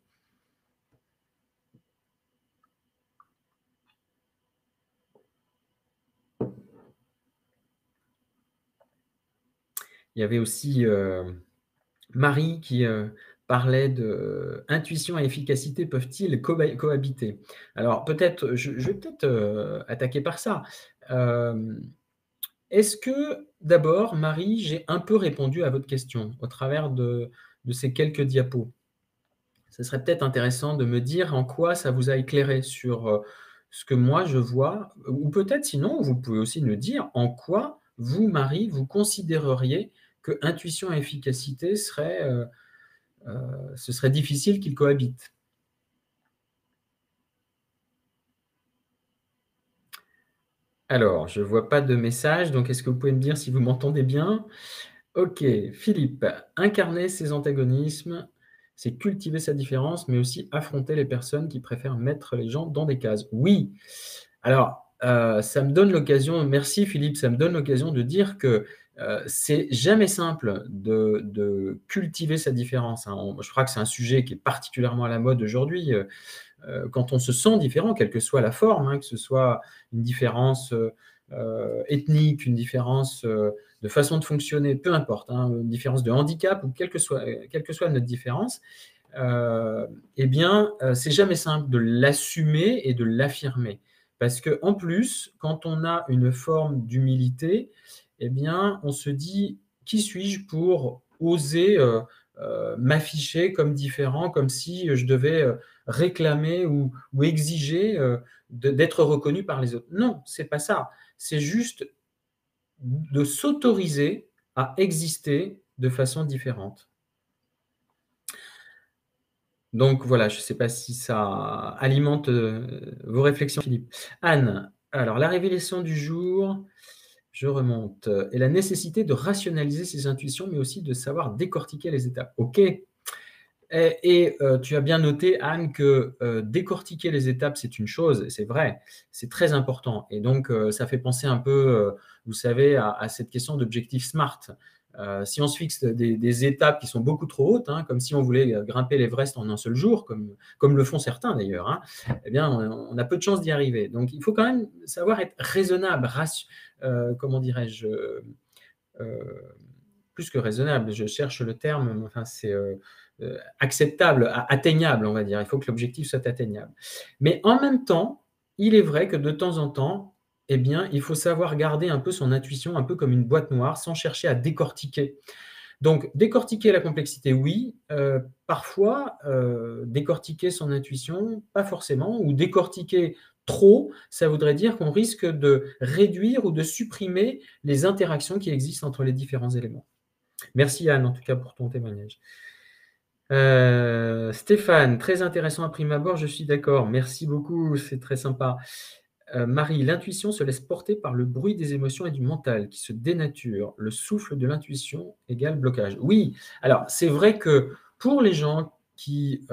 Il y avait aussi, Marie qui, parlait de intuition et efficacité peuvent-ils cohabiter? Alors peut-être, je vais peut-être, attaquer par ça. Hem, Est-ce que d'abord, Marie, j'ai un peu répondu à votre question au travers de ces quelques diapos? Ce serait peut-être intéressant de me dire en quoi ça vous a éclairé sur, ce que moi je vois, ou peut-être sinon, vous pouvez aussi me dire en quoi vous, Marie, vous considéreriez que intuition et efficacité seraient, ce serait difficile qu'ils cohabitent. Alors, je ne vois pas de message, donc est-ce que vous pouvez me dire si vous m'entendez bien? OK, Philippe, incarner ses antagonismes, c'est cultiver sa différence, mais aussi affronter les personnes qui préfèrent mettre les gens dans des cases. Oui, alors, ça me donne l'occasion, merci Philippe, ça me donne l'occasion de dire que, c'est jamais simple de cultiver sa différence, hein. Je crois que c'est un sujet qui est particulièrement à la mode aujourd'hui, quand on se sent différent, quelle que soit la forme, hein, que ce soit une différence, ethnique, une différence, de façon de fonctionner, peu importe, hein, une différence de handicap ou quelle que soit notre différence, et bien, c'est jamais simple de l'assumer et de l'affirmer. Parce qu'en plus, quand on a une forme d'humilité, eh bien, on se dit: «Qui suis-je pour oser, m'afficher comme différent?» comme si, je devais, réclamer ou exiger, d'être reconnu par les autres. Non, c'est pas ça. C'est juste de s'autoriser à exister de façon différente. Donc voilà, je ne sais pas si ça alimente, vos réflexions, Philippe. Anne, alors la révélation du jour, Je remonte. Et la nécessité de rationaliser ses intuitions, mais aussi de savoir décortiquer les étapes. OK. Tu as bien noté, Anne, que, décortiquer les étapes, c'est une chose, et c'est vrai, c'est très important et donc ça fait penser un peu, vous savez, à cette question d'objectif SMART. Si on se fixe des étapes qui sont beaucoup trop hautes, hein, comme si on voulait, grimper l'Everest en un seul jour, comme le font certains d'ailleurs, hein, eh bien, on a peu de chances d'y arriver. Donc il faut quand même savoir être raisonnable, comment dirais-je? Plus que raisonnable, je cherche le terme, mais enfin c'est, acceptable, atteignable, on va dire. Il faut que l'objectif soit atteignable. Mais en même temps, il est vrai que de temps en temps, eh bien, il faut savoir garder un peu son intuition, un peu comme une boîte noire, sans chercher à décortiquer. Donc décortiquer la complexité, oui, parfois, décortiquer son intuition, pas forcément, ou décortiquer trop, ça voudrait dire qu'on risque de réduire ou de supprimer les interactions qui existent entre les différents éléments. Merci Anne, en tout cas, pour ton témoignage. Stéphane, très intéressant à prime abord, je suis d'accord. Merci beaucoup, c'est très sympa. Marie, l'intuition se laisse porter par le bruit des émotions et du mental qui se dénature. Le souffle de l'intuition égale blocage. Oui, alors c'est vrai que pour les gens qui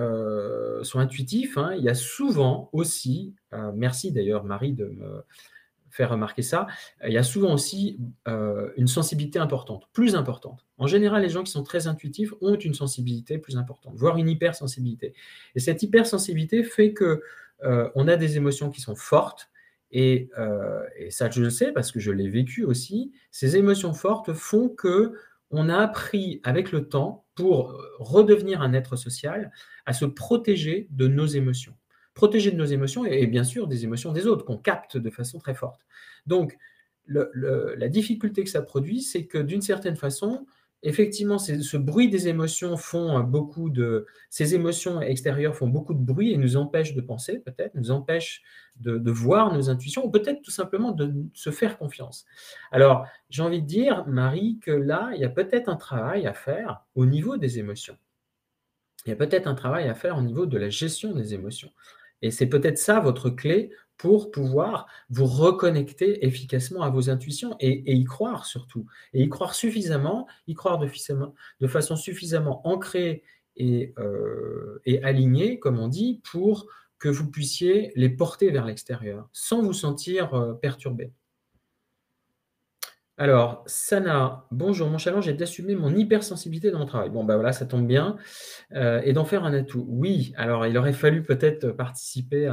sont intuitifs, hein, il y a souvent aussi, merci d'ailleurs Marie de me faire remarquer ça, il y a souvent aussi une sensibilité importante, plus importante. En général, les gens qui sont très intuitifs ont une sensibilité plus importante, voire une hypersensibilité. Et cette hypersensibilité fait que on a des émotions qui sont fortes, et ça je le sais parce que je l'ai vécu aussi. Ces émotions fortes font que on a appris avec le temps, pour redevenir un être social, à se protéger de nos émotions. Protéger de nos émotions et bien sûr des émotions des autres qu'on capte de façon très forte. Donc, la difficulté que ça produit, c'est que d'une certaine façon, effectivement, ce bruit des émotions font beaucoup de ces émotions extérieures font beaucoup de bruit et nous empêchent de penser peut-être, nous empêchent de voir nos intuitions ou peut-être tout simplement de se faire confiance. Alors, j'ai envie de dire, Marie, que là, il y a peut-être un travail à faire au niveau des émotions. Il y a peut-être un travail à faire au niveau de la gestion des émotions. Et c'est peut-être ça votre clé pour pouvoir vous reconnecter efficacement à vos intuitions et y croire surtout. Et y croire suffisamment, y croire de façon suffisamment ancrée et alignée, comme on dit, pour que vous puissiez les porter vers l'extérieur, sans vous sentir perturbé. Alors, Sana, bonjour, mon challenge est d'assumer mon hypersensibilité dans mon travail. Bon, ben voilà, ça tombe bien. Et d'en faire un atout. Oui, alors il aurait fallu peut-être participer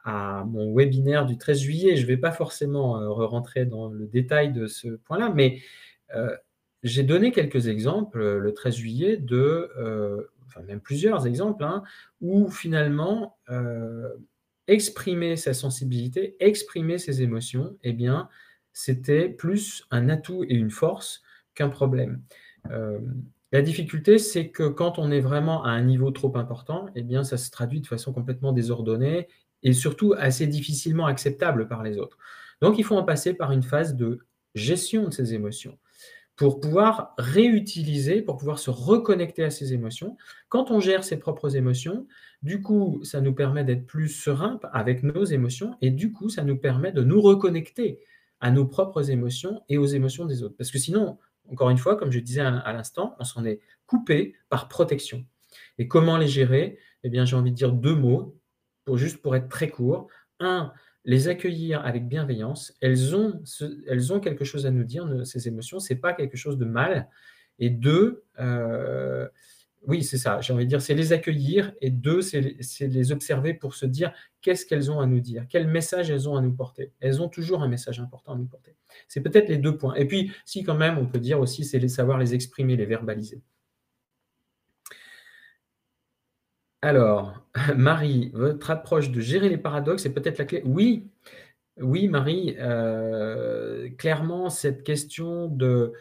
à mon webinaire du 13 juillet. Je ne vais pas forcément rentrer dans le détail de ce point-là, mais j'ai donné quelques exemples le 13 juillet enfin même plusieurs exemples, hein, où finalement exprimer sa sensibilité, exprimer ses émotions, eh bien, c'était plus un atout et une force qu'un problème. La difficulté, c'est que quand on est vraiment à un niveau trop important, eh bien, ça se traduit de façon complètement désordonnée et surtout assez difficilement acceptable par les autres. Donc il faut en passer par une phase de gestion de ses émotions pour pouvoir réutiliser, pour pouvoir se reconnecter à ses émotions. Quand on gère ses propres émotions, du coup, ça nous permet d'être plus serein avec nos émotions et du coup, ça nous permet de nous reconnecter à nos propres émotions et aux émotions des autres. Parce que sinon, encore une fois, comme je disais à l'instant, on s'en est coupé par protection. Et comment les gérer? Eh bien, j'ai envie de dire 2 mots, juste pour être très court. Un, les accueillir avec bienveillance. Elles ont quelque chose à nous dire, ces émotions, c'est pas quelque chose de mal. Et 2, oui, c'est ça, j'ai envie de dire, c'est les accueillir et 2, c'est les observer pour se dire qu'est-ce qu'elles ont à nous dire, quel message elles ont à nous porter. Elles ont toujours un message important à nous porter. C'est peut-être les 2 points. Et puis, si quand même, on peut dire aussi, c'est savoir les exprimer, les verbaliser. Alors, Marie, votre approche de gérer les paradoxes est peut-être la clé. Oui, oui, Marie, clairement, cette question de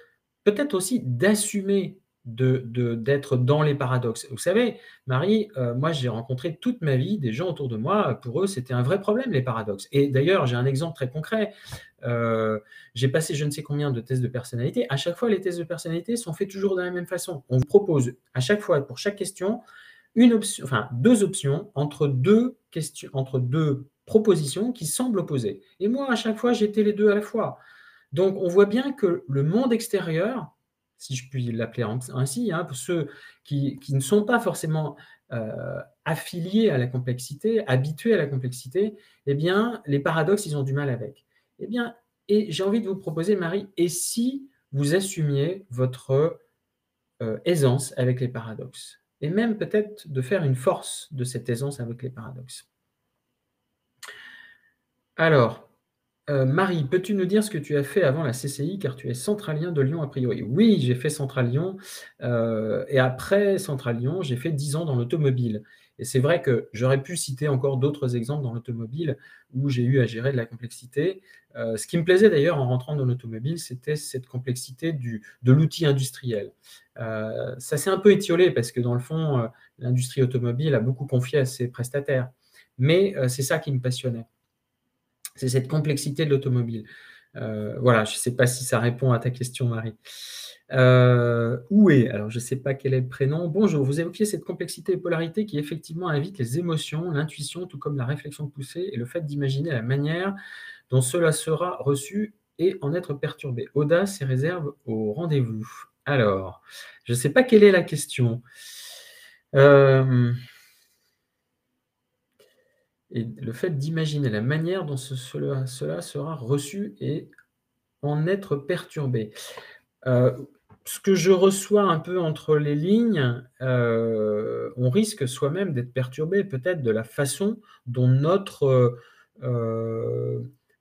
peut-être aussi d'assumer d'être dans les paradoxes. Vous savez, Marie, moi, j'ai rencontré toute ma vie des gens autour de moi, pour eux, c'était un vrai problème, les paradoxes. Et d'ailleurs, j'ai un exemple très concret. J'ai passé je ne sais combien de tests de personnalité. À chaque fois, les tests de personnalité sont faits toujours de la même façon. On vous propose à chaque fois, pour chaque question, une option, enfin 2 options entre 2 questions, entre 2 propositions qui semblent opposées. Et moi, à chaque fois, j'étais les 2 à la fois. Donc on voit bien que le monde extérieur, si je puis l'appeler ainsi, hein, pour ceux qui ne sont pas forcément, heu, affiliés à la complexité, habitués à la complexité, eh bien, les paradoxes, ils ont du mal avec. Eh bien et j'ai envie de vous proposer, Marie, et si vous assumiez votre, aisance avec les paradoxes? Et même peut-être de faire une force de cette aisance avec les paradoxes. Alors, Marie, peux-tu nous dire ce que tu as fait avant la CCI, car tu es centralien de Lyon a priori? Oui, j'ai fait Central Lyon, et après Central Lyon, j'ai fait 10 ans dans l'automobile et c'est vrai que j'aurais pu citer encore d'autres exemples dans l'automobile où j'ai eu à gérer de la complexité. Ce qui me plaisait d'ailleurs en rentrant dans l'automobile, c'était cette complexité de l'outil industriel. Ça s'est un peu étiolé parce que dans le fond, l'industrie automobile a beaucoup confié à ses prestataires, mais c'est ça qui me passionnait. C'est cette complexité de l'automobile. Voilà, je ne sais pas si ça répond à ta question, Marie. Oué, alors je ne sais pas quel est le prénom. Bonjour, vous évoquiez cette complexité et polarité qui effectivement invite les émotions, l'intuition, tout comme la réflexion poussée et le fait d'imaginer la manière dont cela sera reçu et en être perturbé. Audace et réserve au rendez-vous. Alors, je ne sais pas quelle est la question. Et le fait d'imaginer la manière dont cela sera reçu et en être perturbé. Heu, Ce que je reçois un peu entre les lignes, on risque soi-même d'être perturbé peut-être de la façon dont notre,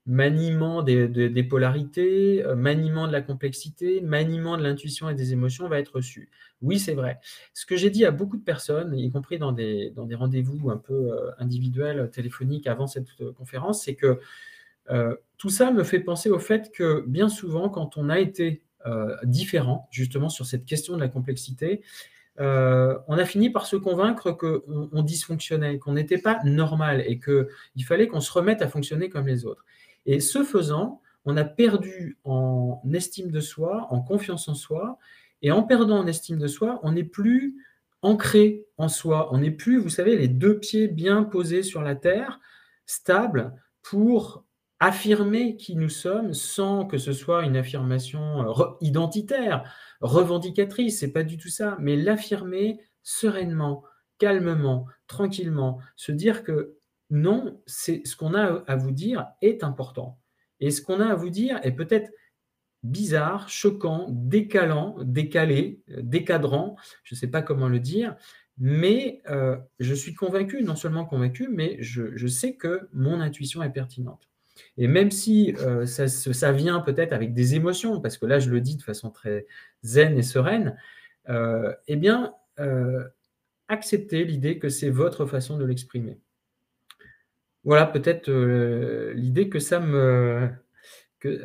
maniement des polarités, maniement de la complexité, maniement de l'intuition et des émotions va être reçu. Oui, c'est vrai. Ce que j'ai dit à beaucoup de personnes, y compris dans des rendez-vous un peu, individuels, téléphoniques avant cette, conférence, c'est que tout ça me fait penser au fait que, bien souvent, quand on a été, différent, justement, sur cette question de la complexité, on a fini par se convaincre qu'on dysfonctionnait, qu'on n'était pas normal et qu'il fallait qu'on se remette à fonctionner comme les autres. Et ce faisant, on a perdu en estime de soi, en confiance en soi et en perdant en estime de soi, on n'est plus ancré en soi. On n'est plus, vous savez, les 2 pieds bien posés sur la terre, stables, pour affirmer qui nous sommes sans que ce soit une affirmation, identitaire, revendicatrice, c'est pas du tout ça, mais l'affirmer sereinement, calmement, tranquillement, se dire que non, c'est ce qu'on a à vous dire est important et ce qu'on a à vous dire est peut-être bizarre, choquant, décalant, décalé, décadrant, je ne sais pas comment le dire, mais je suis convaincu, non seulement convaincu, mais je sais que mon intuition est pertinente. Et même si, ça vient peut-être avec des émotions, parce que là, je le dis de façon très zen et sereine, eh bien, acceptez l'idée que c'est votre façon de l'exprimer. Voilà peut-être, l'idée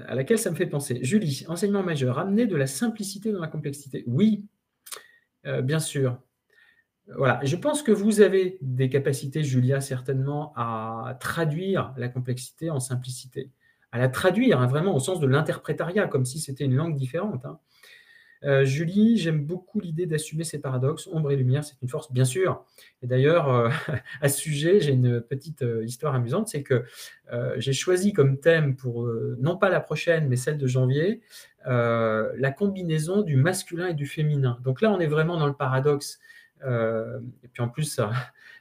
à laquelle ça me fait penser. Julie, enseignement majeur, amener de la simplicité dans la complexité. Oui, bien sûr. Voilà, je pense que vous avez des capacités, Julia, certainement, à traduire la complexité en simplicité. À la traduire, hein, vraiment au sens de l'interprétariat, comme si c'était une langue différente, hein. Julie, j'aime beaucoup l'idée d'assumer ces paradoxes. Ombre et lumière, c'est une force, bien sûr. Et d'ailleurs, à ce sujet, j'ai une petite, histoire amusante, c'est que, j'ai choisi comme thème pour, non pas la prochaine, mais celle de janvier, la combinaison du masculin et du féminin. Donc là, on est vraiment dans le paradoxe, et puis en plus,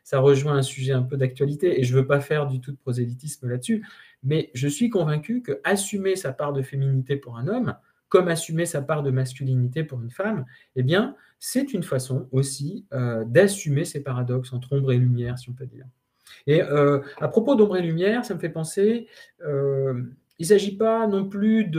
ça rejoint un sujet un peu d'actualité et je ne veux pas faire du tout de prosélytisme là-dessus, mais je suis convaincu qu'assumer sa part de féminité pour un homme, comme assumer sa part de masculinité pour une femme, eh bien, c'est une façon aussi, d'assumer ces paradoxes entre ombre et lumière, si on peut dire. Et à propos d'ombre et lumière, ça me fait penser, il ne s'agit pas non plus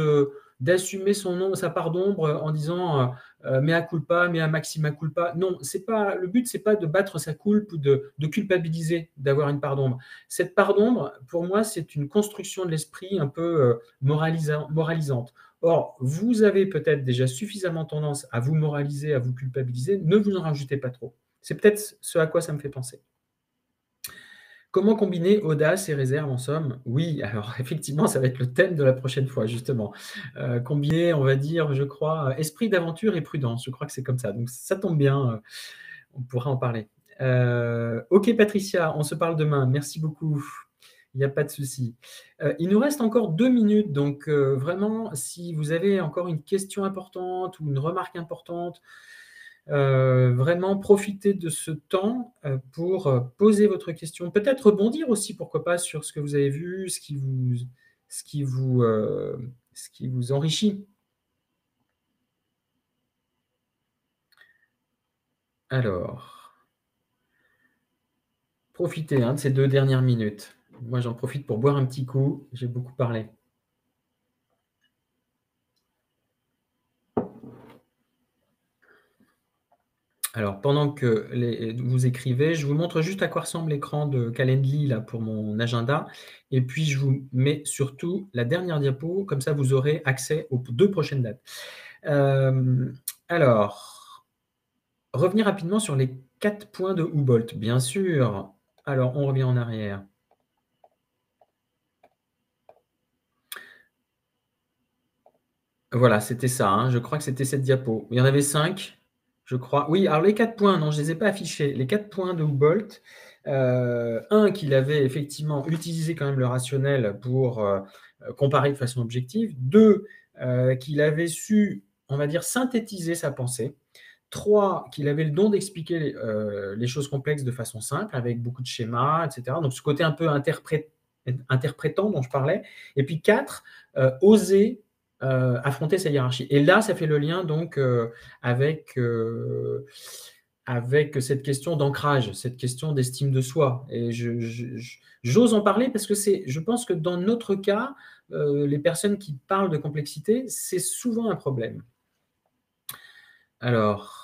d'assumer sa part d'ombre en disant, mea culpa, mea maxima culpa. Non, c'est pas le but, c'est pas de battre sa coulpe ou de culpabiliser d'avoir une part d'ombre. Cette part d'ombre, pour moi, c'est une construction de l'esprit un peu, moralisante. Or, vous avez peut-être déjà suffisamment tendance à vous moraliser, à vous culpabiliser, ne vous en rajoutez pas trop. C'est peut-être ce à quoi ça me fait penser. Comment combiner audace et réserve en somme? Oui, alors effectivement, ça va être le thème de la prochaine fois justement. Combiner, on va dire, je crois, esprit d'aventure et prudence, je crois que c'est comme ça. Donc ça tombe bien, on pourra en parler. OK Patricia, on se parle demain. Merci beaucoup. Il n'y a pas de souci. Il nous reste encore 2 minutes, donc vraiment, si vous avez encore une question importante ou une remarque importante, vraiment profitez de ce temps, pour, poser votre question. Peut-être rebondir aussi, pourquoi pas, sur ce que vous avez vu, ce qui vous, ce qui vous enrichit. Alors, profitez, hein, de ces 2 dernières minutes. Moi, j'en profite pour boire un petit coup, j'ai beaucoup parlé. Alors, pendant que vous écrivez, je vous montre juste à quoi ressemble l'écran de Calendly là pour mon agenda et puis je vous mets surtout la dernière diapo, comme ça vous aurez accès aux 2 prochaines dates. Hem, alors, revenir rapidement sur les 4 points de Humboldt, bien sûr. Alors, on revient en arrière. Voilà, c'était ça, hein, je crois que c'était cette diapo. Il y en avait 5, je crois. Oui, alors les 4 points, non, je ne les ai pas affichés. Les 4 points de Humboldt, 1 qu'il avait effectivement utilisé quand même le rationnel pour, comparer de façon objective. 2, qu'il avait su, on va dire, synthétiser sa pensée. 3, qu'il avait le don d'expliquer les choses complexes de façon simple, avec beaucoup de schémas, et cetera. Donc ce côté un peu interprétant dont je parlais. Et puis 4, oser, affronter sa hiérarchie. Et là, ça fait le lien donc, avec, avec cette question d'ancrage, cette question d'estime de soi. Et j'ose en parler parce que je pense que dans notre cas, les personnes qui parlent de complexité, c'est souvent un problème. Alors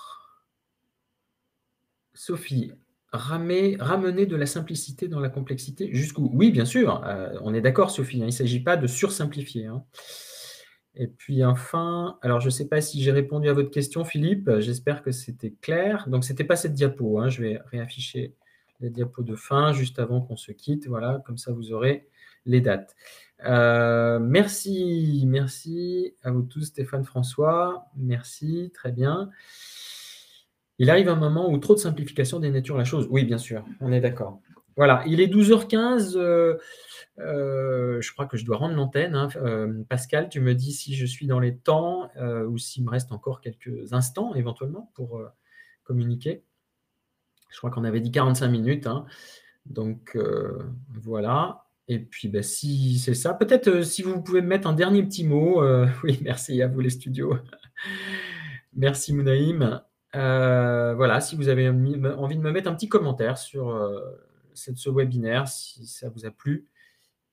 Sophie, ramener de la simplicité dans la complexité, jusqu'où? Oui, bien sûr, on est d'accord Sophie, hein, il ne s'agit pas de sursimplifier, hein. Et puis enfin, alors je ne sais pas si j'ai répondu à votre question Philippe, j'espère que c'était clair. Donc c'était pas cette diapo, hein, je vais réafficher la diapo de fin juste avant qu'on se quitte, voilà, comme ça vous aurez les dates. Merci à vous tous, Stéphane, François, merci, très bien. Il arrive un moment où trop de simplification dénature la chose. Oui, bien sûr, on est d'accord. Voilà, il est 12h15, je crois que je dois rendre l'antenne, hein. Pascal, tu me dis si je suis dans les temps, ou s'il me reste encore quelques instants éventuellement pour, communiquer. Je crois qu'on avait dit 45 minutes, hein, donc voilà et puis, bah, si c'est ça, peut-être, si vous pouvez me mettre un dernier petit mot, oui, merci à vous les studios. Merci Mounaïm. Voilà, si vous avez envie de me mettre un petit commentaire sur, ce webinaire, si ça vous a plu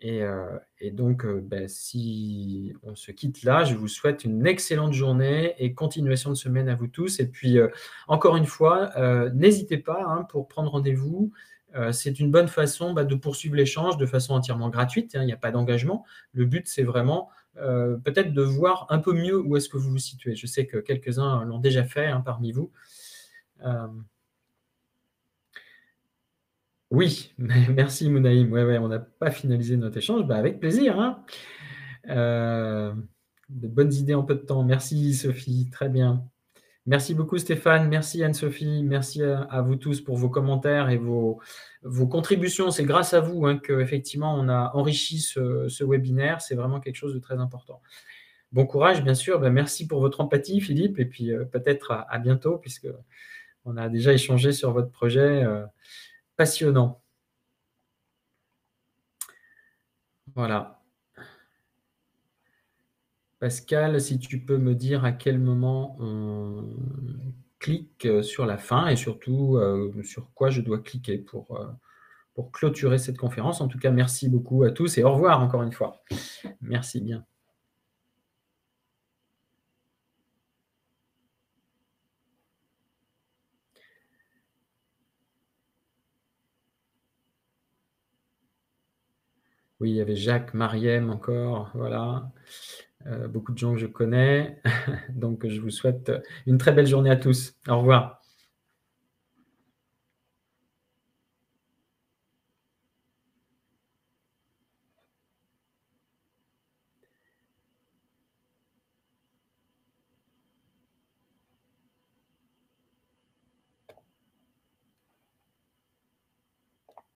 et donc, bah, si on se quitte là, je vous souhaite une excellente journée et continuation de semaine à vous tous et puis, encore une fois, n'hésitez pas, hein, pour prendre rendez-vous. C'est une bonne façon, bah, de poursuivre l'échange de façon entièrement gratuite, hein, il n'y a pas d'engagement. Le but, c'est vraiment, peut-être de voir un peu mieux où est-ce que vous vous situez. Je sais que quelques-uns l'ont déjà fait, hein, parmi vous. Hem Oui, merci Mounaïm. Ouais, ouais, on n'a pas finalisé notre échange. Bah, avec plaisir, hein. Heu, de bonnes idées en peu de temps. Merci Sophie, très bien. Merci beaucoup Stéphane, merci Anne-Sophie, merci à vous tous pour vos commentaires et vos contributions. C'est grâce à vous, hein, qu'effectivement on a enrichi ce webinaire. C'est vraiment quelque chose de très important. Bon courage bien sûr, bah, merci pour votre empathie Philippe et puis, peut-être à bientôt puisqu'on a déjà échangé sur votre projet, passionnant. Voilà. Pascal, si tu peux me dire à quel moment on clique, sur la fin et surtout, sur quoi je dois cliquer pour clôturer cette conférence. En tout cas, merci beaucoup à tous et au revoir encore une fois. Merci bien. Oui, il y avait Jacques, Mariem encore, voilà, beaucoup de gens que je connais. Donc je vous souhaite une très belle journée à tous. Au revoir.